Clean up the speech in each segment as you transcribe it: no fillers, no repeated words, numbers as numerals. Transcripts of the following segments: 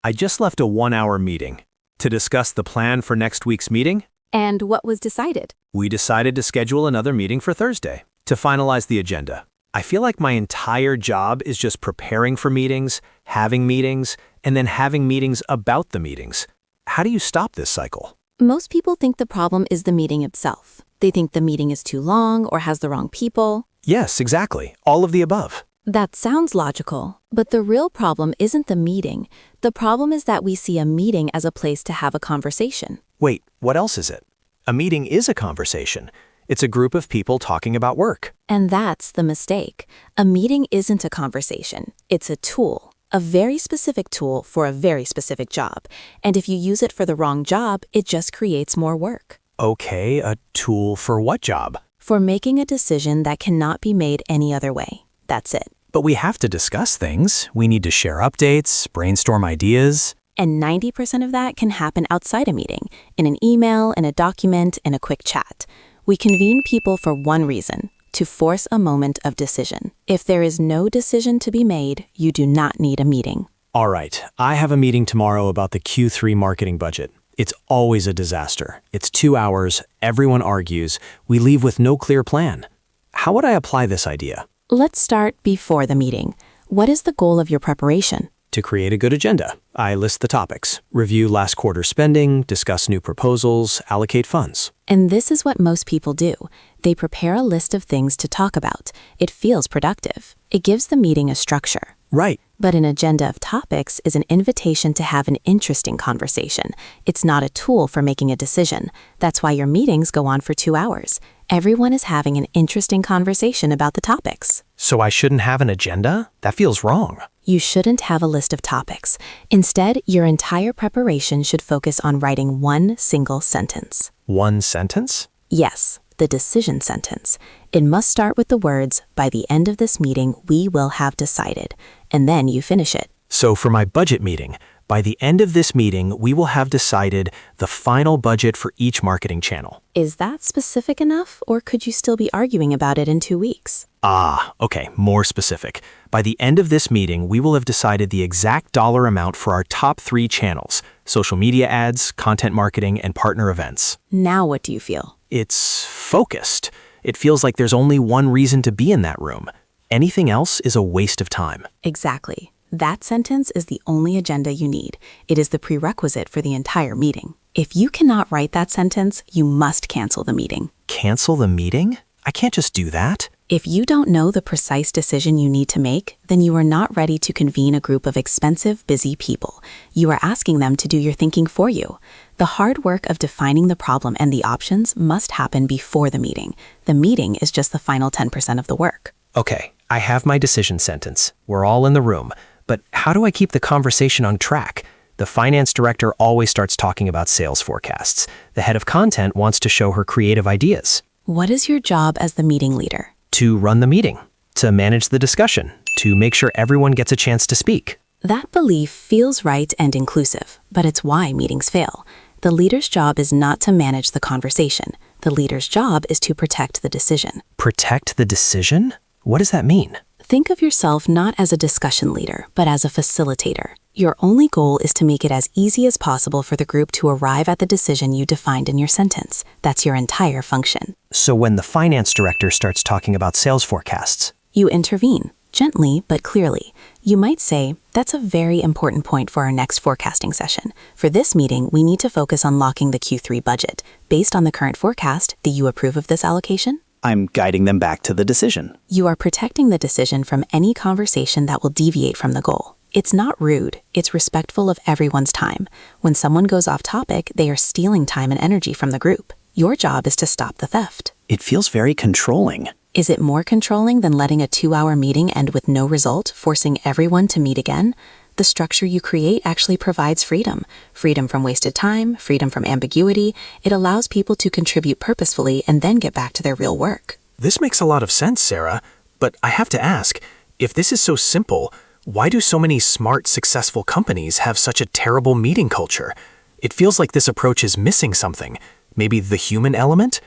I just left a 1-hour meeting to discuss the plan for next week's meeting. And what was decided? We decided to schedule another meeting for Thursday to finalize the agenda. I feel like my entire job is just preparing for meetings, and then having meetings about the meetings. How do you stop this cycle? Most people think the problem is the meeting itself. They think the meeting is too long or has the wrong people. Yes, exactly. All of the above. That sounds logical, but the real problem isn't the meeting. The problem is that we see a meeting as a place to have a conversation. Wait, what else is it? A meeting is a conversation. It's a group of people talking about work. And that's the mistake. A meeting isn't a conversation. It's a tool, a very specific tool for a very specific job. And if you use it for the wrong job, it just creates more work. Okay, a tool for what job? For making a decision that cannot be made any other way. That's it. But we have to discuss things. We need to share updates, brainstorm ideas. And 90% of that can happen outside a meeting, in an email, in a document, in a quick chat. We convene people for one reason, to force a moment of decision. If there is no decision to be made, you do not need a meeting. All right, I have a meeting tomorrow about the Q3 marketing budget. It's always a disaster. It's 2 hours, everyone argues, we leave with no clear plan. How would I apply this idea? Let's start before the meeting. What is the goal of your preparation? To create a good agenda. I list the topics, review last quarter's spending, discuss new proposals, allocate funds. And this is what most people do. They prepare a list of things to talk about. It feels productive. It gives the meeting a structure. Right. But an agenda of topics is an invitation to have an interesting conversation. It's not a tool for making a decision. That's why your meetings go on for 2 hours. Everyone is having an interesting conversation about the topics. So I shouldn't have an agenda? That feels wrong. You shouldn't have a list of topics. Instead, your entire preparation should focus on writing one single sentence. One sentence? Yes, the decision sentence. It must start with the words, "By the end of this meeting, we will have decided," and then you finish it. So for my budget meeting, by the end of this meeting, we will have decided the final budget for each marketing channel. Is that specific enough, or could you still be arguing about it in 2 weeks? Okay, more specific. By the end of this meeting, we will have decided the exact dollar amount for our top 3 channels: social media ads, content marketing, and partner events. Now what do you feel? It's focused. It feels like there's only one reason to be in that room. Anything else is a waste of time. Exactly. That sentence is the only agenda you need. It is the prerequisite for the entire meeting. If you cannot write that sentence, you must cancel the meeting. Cancel the meeting? I can't just do that. If you don't know the precise decision you need to make, then you are not ready to convene a group of expensive, busy people. You are asking them to do your thinking for you. The hard work of defining the problem and the options must happen before the meeting. The meeting is just the final 10% of the work. Okay, I have my decision sentence. We're all in the room. But how do I keep the conversation on track? The finance director always starts talking about sales forecasts. The head of content wants to show her creative ideas. What is your job as the meeting leader? To run the meeting, to manage the discussion, to make sure everyone gets a chance to speak. That belief feels right and inclusive, but it's why meetings fail. The leader's job is not to manage the conversation. The leader's job is to protect the decision. Protect the decision? What does that mean? Think of yourself not as a discussion leader, but as a facilitator. Your only goal is to make it as easy as possible for the group to arrive at the decision you defined in your sentence. That's your entire function. So when the finance director starts talking about sales forecasts, you intervene, gently but clearly. You might say, "That's a very important point for our next forecasting session. For this meeting, we need to focus on locking the Q3 budget. Based on the current forecast, do you approve of this allocation?" I'm guiding them back to the decision. You are protecting the decision from any conversation that will deviate from the goal. It's not rude, it's respectful of everyone's time. When someone goes off topic, they are stealing time and energy from the group. Your job is to stop the theft. It feels very controlling. Is it more controlling than letting a 2-hour meeting end with no result, forcing everyone to meet again? The structure you create actually provides freedom. Freedom from wasted time, freedom from ambiguity. It allows people to contribute purposefully and then get back to their real work. This makes a lot of sense, Sarah. But I have to ask, if this is so simple, why do so many smart, successful companies have such a terrible meeting culture? It feels like this approach is missing something. Maybe the human element?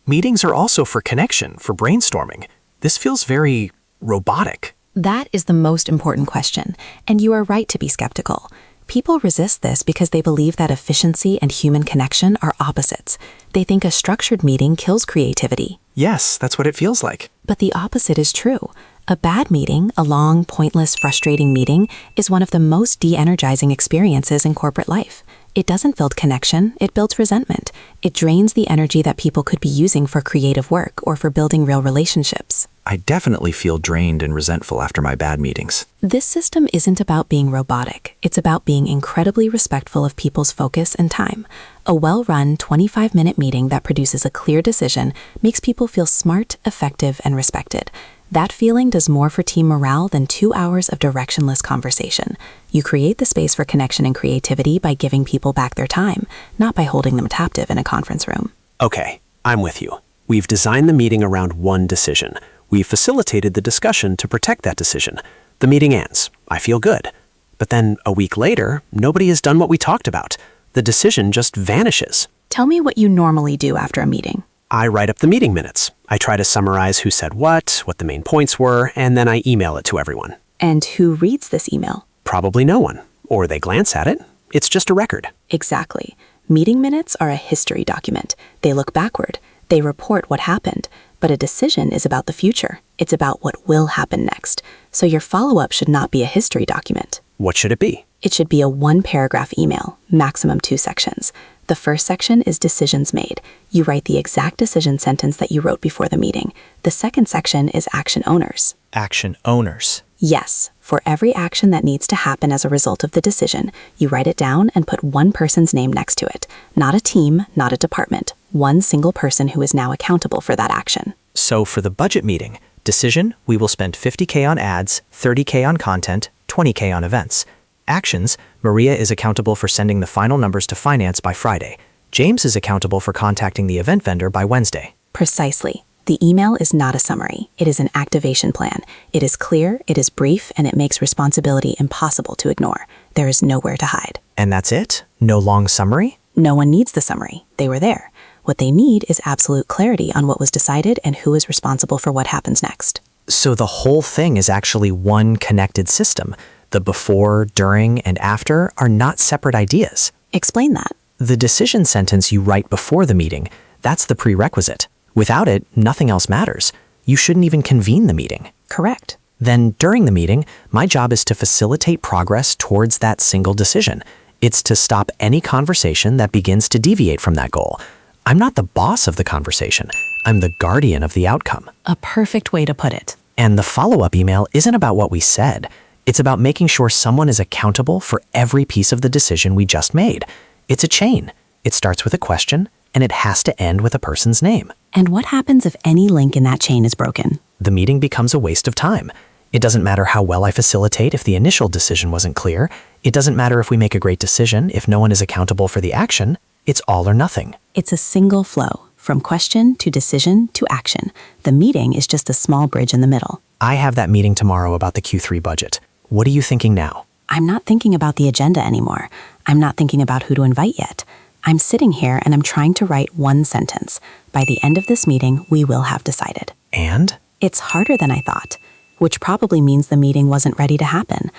Meetings are also for connection, for brainstorming. This feels very robotic. That is the most important question, and you are right to be skeptical. People resist this because they believe that efficiency and human connection are opposites. They think a structured meeting kills creativity. Yes, that's what it feels like. But the opposite is true. A bad meeting, a long, pointless, frustrating meeting, is one of the most de-energizing experiences in corporate life. It doesn't build connection, it builds resentment. It drains the energy that people could be using for creative work or for building real relationships. I definitely feel drained and resentful after my bad meetings. This system isn't about being robotic. It's about being incredibly respectful of people's focus and time. A well-run 25-minute meeting that produces a clear decision makes people feel smart, effective, and respected. That feeling does more for team morale than 2 hours of directionless conversation. You create the space for connection and creativity by giving people back their time, not by holding them captive in a conference room. Okay, I'm with you. We've designed the meeting around one decision. We've facilitated the discussion to protect that decision. The meeting ends. I feel good. But then a week later, nobody has done what we talked about. The decision just vanishes. Tell me what you normally do after a meeting. I write up the meeting minutes. I try to summarize who said what the main points were, and then I email it to everyone. And who reads this email? Probably no one. Or they glance at it. It's just a record. Exactly. Meeting minutes are a history document. They look backward. They report what happened. But a decision is about the future. It's about what will happen next. So your follow-up should not be a history document. What should it be? It should be a 1-paragraph email, maximum 2 sections. The first section is decisions made. You write the exact decision sentence that you wrote before the meeting. The second section is action owners. Action owners. Yes, for every action that needs to happen as a result of the decision, you write it down and put one person's name next to it. Not a team, not a department. One single person who is now accountable for that action. So for the budget meeting, decision, we will spend $50K on ads, $30K on content, $20K on events. Actions, Maria is accountable for sending the final numbers to finance by Friday. James is accountable for contacting the event vendor by Wednesday. Precisely. The email is not a summary. It is an activation plan. It is clear, it is brief, and it makes responsibility impossible to ignore. There is nowhere to hide. And that's it? No long summary? No one needs the summary. They were there. What they need is absolute clarity on what was decided and who is responsible for what happens next. So the whole thing is actually one connected system. The before, during, and after are not separate ideas. Explain that. The decision sentence you write before the meeting, that's the prerequisite. Without it, nothing else matters. You shouldn't even convene the meeting. Correct. Then, during the meeting, my job is to facilitate progress towards that single decision. It's to stop any conversation that begins to deviate from that goal. I'm not the boss of the conversation. I'm the guardian of the outcome. A perfect way to put it. And the follow-up email isn't about what we said. It's about making sure someone is accountable for every piece of the decision we just made. It's a chain. It starts with a question, and it has to end with a person's name. And what happens if any link in that chain is broken? The meeting becomes a waste of time. It doesn't matter how well I facilitate if the initial decision wasn't clear. It doesn't matter if we make a great decision if no one is accountable for the action. It's all or nothing. It's a single flow, from question to decision to action. The meeting is just a small bridge in the middle. I have that meeting tomorrow about the Q3 budget. What are you thinking now? I'm not thinking about the agenda anymore. I'm not thinking about who to invite yet. I'm sitting here and I'm trying to write one sentence. By the end of this meeting, we will have decided. And? It's harder than I thought, which probably means the meeting wasn't ready to happen.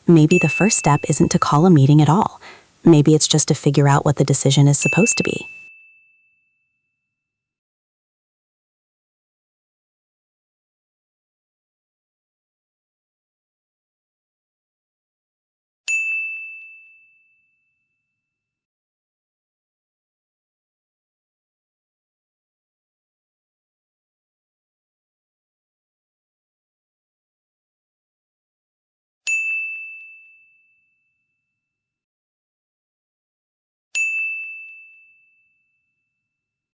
Maybe the first step isn't to call a meeting at all. Maybe it's just to figure out what the decision is supposed to be.